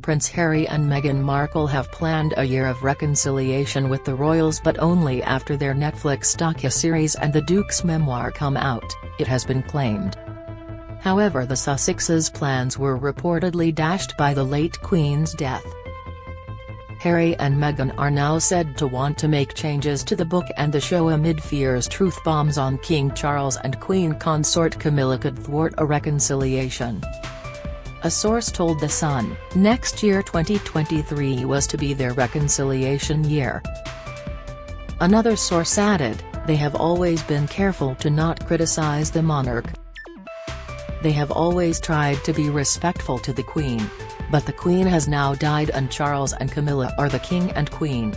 Prince Harry and Meghan Markle have planned a year of reconciliation with the royals, but only after their Netflix docuseries and the Duke's memoir come out, it has been claimed. However, the Sussexes' plans were reportedly dashed by the late Queen's death. Harry and Meghan are now said to want to make changes to the book and the show amid fears truth bombs on King Charles and Queen Consort Camilla could thwart a reconciliation. A source told The Sun, next year 2023 was to be their reconciliation year. Another source added, they have always been careful to not criticize the monarch. They have always tried to be respectful to the Queen. But the Queen has now died and Charles and Camilla are the King and Queen.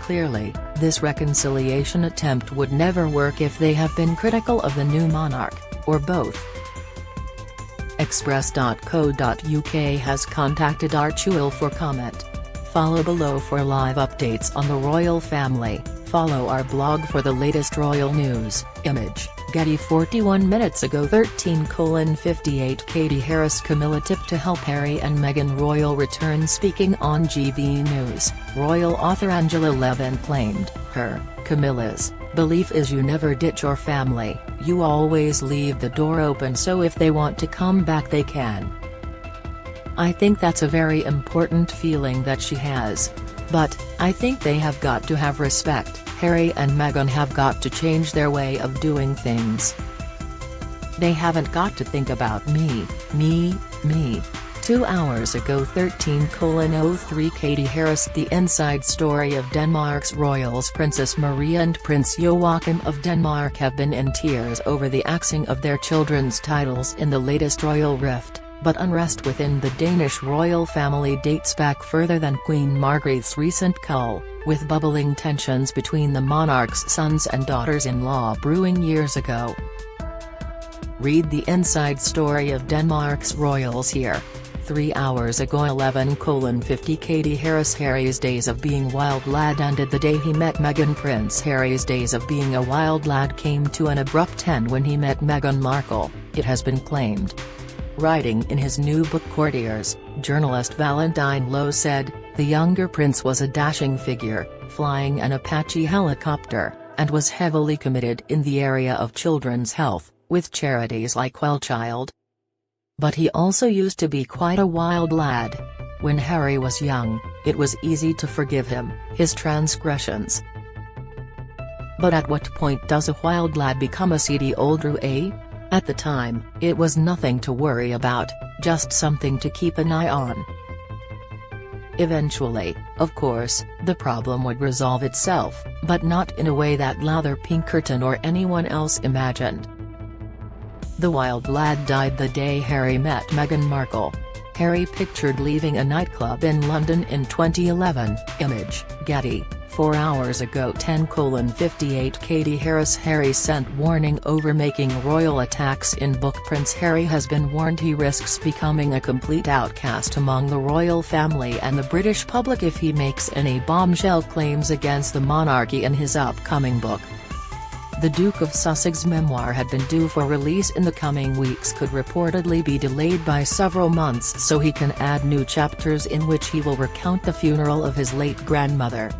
Clearly, this reconciliation attempt would never work if they have been critical of the new monarch, or both. Express.co.uk has contacted Archewell for comment. Follow below for live updates on the royal family. Follow our blog for the latest royal news. Image, Getty. 41 minutes ago 13:58 Katie Harris Camilla tip to help Harry and Meghan royal return. Speaking on GB News, royal author Angela Levin claimed, Camilla's belief is you never ditch your family, you always leave the door open so if they want to come back they can. I think that's a very important feeling that she has. But, I think they have got to have respect. Harry and Meghan have got to change their way of doing things. They haven't got to think about me. 2 hours ago 13:03 Katie Harris. The inside story of Denmark's royals. Princess Maria and Prince Joachim of Denmark have been in tears over the axing of their children's titles in the latest royal rift. But unrest within the Danish royal family dates back further than Queen Margrethe's recent cull, with bubbling tensions between the monarch's sons and daughters-in-law brewing years ago. Read the inside story of Denmark's royals here. 3 hours ago 11:50 Katie Harris. Harry's days of being wild lad ended the day he met Meghan. Prince Harry's days of being a wild lad came to an abrupt end when he met Meghan Markle, it has been claimed. Writing in his new book Courtiers, journalist Valentine Lowe said, the younger prince was a dashing figure, flying an Apache helicopter, and was heavily committed in the area of children's health, with charities like WellChild. But he also used to be quite a wild lad. When Harry was young, it was easy to forgive him, his transgressions. But at what point does a wild lad become a seedy old roue? At the time, it was nothing to worry about, just something to keep an eye on. Eventually, of course, the problem would resolve itself, but not in a way that Lather Pinkerton or anyone else imagined. The wild lad died the day Harry met Meghan Markle. Harry pictured leaving a nightclub in London in 2011. Image, Getty. 4 hours ago 10:58 Katie Harris. Harry sent warning over making royal attacks in book. Prince Harry has been warned he risks becoming a complete outcast among the royal family and the British public if he makes any bombshell claims against the monarchy in his upcoming book. The Duke of Sussex memoir had been due for release in the coming weeks, could reportedly be delayed by several months so he can add new chapters in which he will recount the funeral of his late grandmother.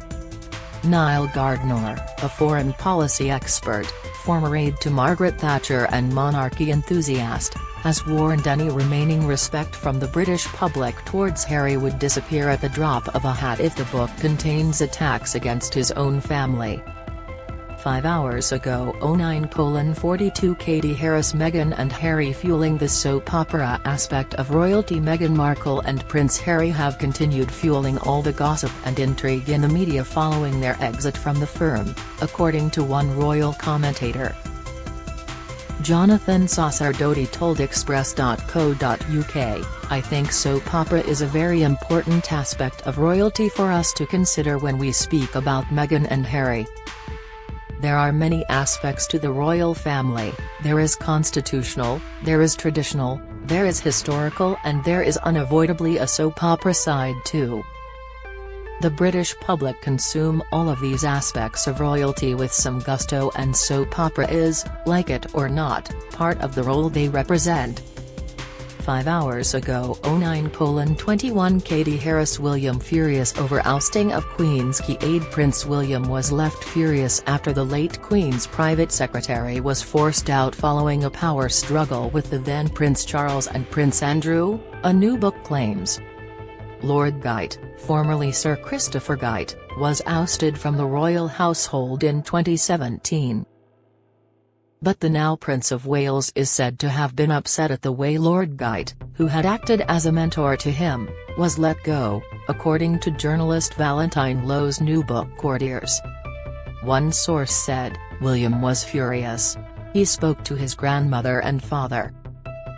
Niall Gardner, a foreign policy expert, former aide to Margaret Thatcher and monarchy enthusiast, has warned any remaining respect from the British public towards Harry would disappear at the drop of a hat if the book contains attacks against his own family. 5 hours ago 09:42 Katie Harris. Meghan and Harry fueling the soap opera aspect of royalty. Meghan Markle and Prince Harry have continued fueling all the gossip and intrigue in the media following their exit from the firm, according to one royal commentator. Jonathan Sacerdoti told Express.co.uk, I think soap opera is a very important aspect of royalty for us to consider when we speak about Meghan and Harry. There are many aspects to the royal family. There is constitutional, there is traditional, there is historical, and there is unavoidably a soap opera side too. The British public consume all of these aspects of royalty with some gusto, and soap opera is, like it or not, part of the role they represent. 5 hours ago 09:21 Katie Harris. William furious over ousting of Queen's key aide. Prince William was left furious after the late Queen's private secretary was forced out following a power struggle with the then Prince Charles and Prince Andrew, a new book claims. Lord Guyte, formerly Sir Christopher Guyte, was ousted from the royal household in 2017. But the now Prince of Wales is said to have been upset at the way Lord Guyte, who had acted as a mentor to him, was let go, according to journalist Valentine Lowe's new book Courtiers. One source said, William was furious. He spoke to his grandmother and father.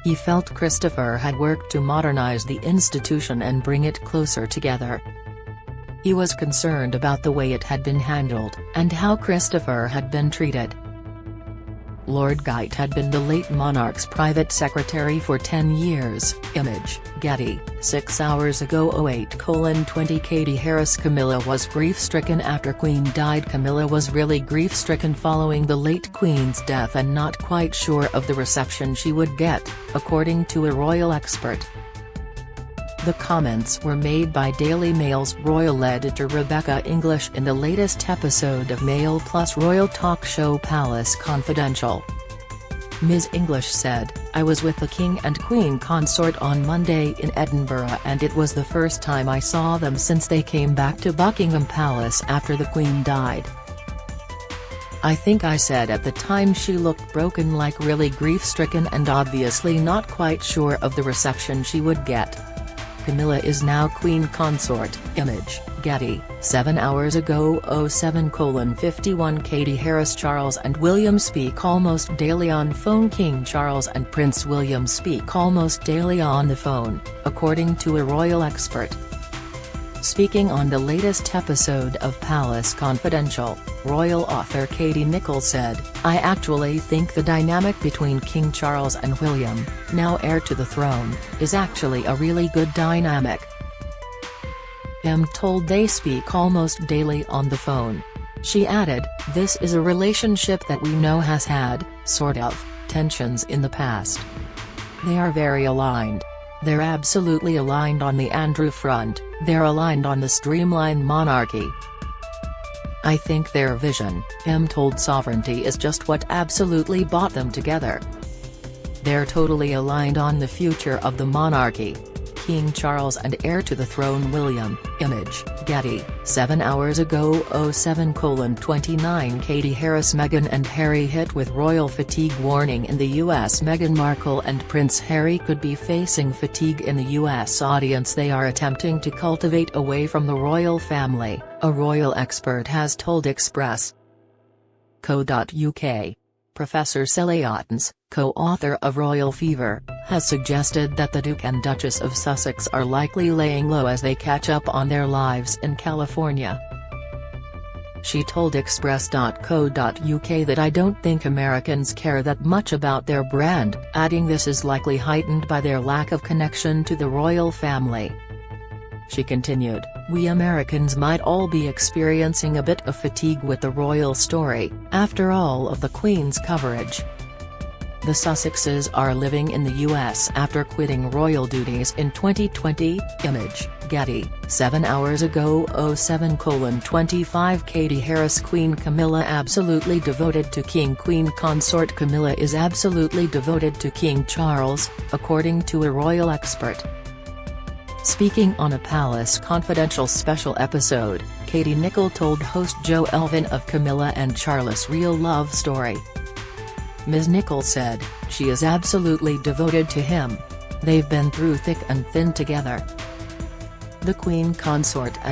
He felt Christopher had worked to modernize the institution and bring it closer together. He was concerned about the way it had been handled, and how Christopher had been treated. Lord Guyte had been the late monarch's private secretary for 10 years. Image, Getty, 6 hours ago 08:20 Katie Harris. Camilla was grief-stricken after Queen died. Camilla was really grief-stricken following the late Queen's death and not quite sure of the reception she would get, according to a royal expert. The comments were made by Daily Mail's royal editor Rebecca English in the latest episode of Mail Plus royal talk show Palace Confidential. Ms. English said, I was with the King and Queen Consort on Monday in Edinburgh and it was the first time I saw them since they came back to Buckingham Palace after the Queen died. I think I said at the time she looked broken, like really grief-stricken and obviously not quite sure of the reception she would get. Camilla is now Queen Consort. Image, Getty, 7 hours ago 07:51 Katie Harris. Charles and William speak almost daily on phone. King Charles and Prince William speak almost daily on the phone, according to a royal expert. Speaking on the latest episode of Palace Confidential, royal author Katie Nicholl said, I actually think the dynamic between King Charles and William, now heir to the throne, is actually a really good dynamic. I'm told they speak almost daily on the phone. She added, this is a relationship that we know has had, sort of, tensions in the past. They are very aligned. They're absolutely aligned on the Andrew front, they're aligned on the streamlined monarchy. I think their vision, told sovereignty is just what absolutely brought them together. They're totally aligned on the future of the monarchy. King Charles and heir to the throne William. Image, Getty, 7 hours ago 07:29 Katie Harris. Meghan and Harry hit with royal fatigue warning in the US. Meghan Markle and Prince Harry could be facing fatigue in the US audience they are attempting to cultivate away from the royal family, a royal expert has told Express.co.uk. Professor Sally Ottens, co-author of Royal Fever, has suggested that the Duke and Duchess of Sussex are likely laying low as they catch up on their lives in California. She told Express.co.uk that I don't think Americans care that much about their brand, adding this is likely heightened by their lack of connection to the royal family. She continued, we Americans might all be experiencing a bit of fatigue with the royal story, after all of the Queen's coverage. The Sussexes are living in the US after quitting royal duties in 2020. Image, Getty, 7 hours ago 07:25 Katie Harris. Queen Camilla absolutely devoted to King. Queen Consort Camilla is absolutely devoted to King Charles, according to a royal expert. Speaking on a Palace Confidential special episode, Katie Nicholl told host Joe Elvin of Camilla and Charles' real love story. Ms. Nicholl said, she is absolutely devoted to him. They've been through thick and thin together. The Queen Consort and